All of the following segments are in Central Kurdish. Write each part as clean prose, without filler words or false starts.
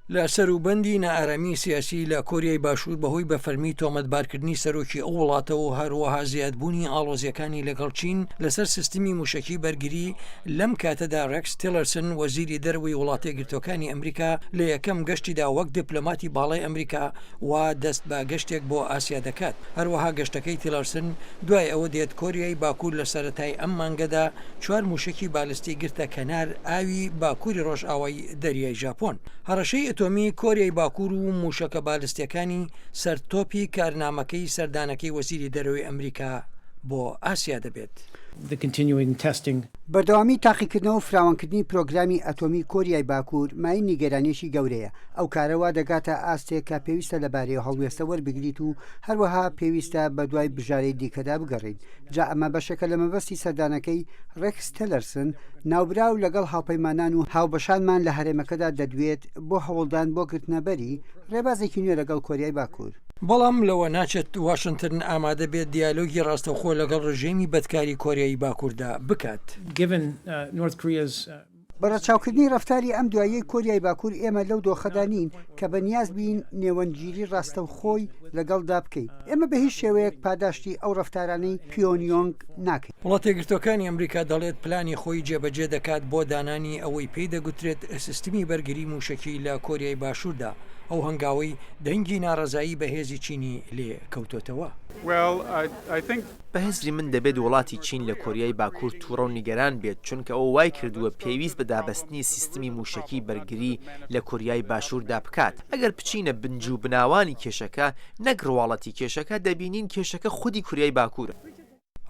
لە سەروبەندی نائارامی سیاسی لە کۆریای باشوور بەهۆی بەفەرمی تۆمەتبارکردنی سەرۆکی ئەو وڵاتەوە هەروەها زیادبوونی ئاڵۆزیەکانی لەگەڵ چین لەسەر سیستمی موشەکی بەرگری لەم کاتەدا ڕێکس تیلەرسن وەزیری دەرەوەی وڵاتە یەکگرتووەکانی ئەمریکا لە یەکەم گەشتیدا وەک دیپلۆماتی باڵای ئەمریکا وا دەست بە گەشتێک بۆ ئاسیا دەکات. هەروەها گەشتەکەی تیلەرسن دوای ئەوە دێت کۆریای باکوور لە سەرەتای ئەم مانگەدا 4 موشکی بالستی گرتە کەنار ئاوی باکووری ڕۆژئاوای دەریای ژاپۆن. هەڕەشەی ئەتۆمی کۆریای باکوور و موشەکە بالستیەکانی سەرتۆپی کارنامەکەی سەردانەکەی وەزیری دەرەوەی ئەمریکا بۆ ئاسیا دەبێت. بەردەوامی تاقیکردنەوە و فراوانکردنی پرۆگرامی ئەتۆمی کۆریای باکوور مای نیگەرانیشی گەورەیە. ئەو کارەوە دەگاتە ئاستێک کە پێویستە لەبارەی هەڵوێستە وەربگریت و هەروەها پێویستە بە دوای بژارەی دیکەدا بگەڕین. جا ئەمە بەشەکە لە مەبەستی سەردانەکەی ڕێکس تیلەرسن ناوبراو لەگەڵ هاوپەیمانان و هاوبەشانمان لە هەرێمەکەدا دەدوێت بۆ هەوڵدان بۆ گرتنەبەری ڕێبازێکی نوێ لەگەڵ کۆریای باکوور. بەڵام لەوە ناچێت واشنگتن ئامادە بێت دیالۆگی ڕاستەوخۆ لەگەڵ ڕژێمی بەدکاری کۆریای باکووردا بکات. بەڕەچاوکردنی ڕەفتاری ئەم دواییەی کۆریای باکوور ئێمە لەو دۆخەدا نین کە بەنیاز بین نێوەنگیری ڕاستەوخۆی لەگەڵدا بکەین. ئێمە بە هیچ شێوەیەک پاداشتی ئەو ڕەفتارانەی پیۆنیۆنگ ناکەین. وڵاتە یەکگرتووەکانی ئەمریکا دەڵێت پلانی خۆی جێبەجێ دەکات بۆ دانانی ئەوەی پێی دەگوترێت سیستمی بەرگری موشەکی لە کۆریای باشووردا. ئەو هەنگاوی دەنگی ناڕەزایی بەهێزی چینی لێ کەوتۆتەوە. بەهێزری من دەبێت وڵاتی چین لە کۆریای باکوور تووڕە و نیگەران بێت چونکە ئەو وای کردووە پێویست بە دابەستنی سیستمی موشەکی بەرگری لە کۆریای باشووردا بکات. ئەگەر بچینە بنج و بناوانی کێشەکە نەک ڕواڵەتی کێشەکە دەبینین کێشەکە خودی کۆریای باکوورە.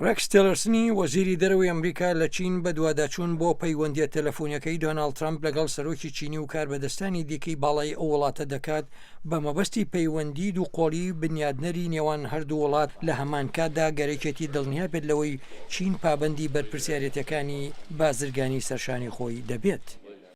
ڕێکس تیلەرسنی وەزیری دەرەوەی ئەمریکا لە چین بە دوواداچوون بۆ پەیوەندیە تەلەفۆنیەکەی دۆناڵد ترامپ لەگەڵ سەرۆکی چینی و کاربەدەستانی دیکەی باڵای ئەو وڵاتە دەکات بە مەبەستی پەیوەندی دووقۆڵی بنیادنەری نێوان هەردوو وڵات لە هەمان کاتدا گەرەکێتی دڵنیا بێت لەوەی چین پابەندی بەرپرسیارەتەکانی بازرگانی سەرشانی خۆی دەبێت.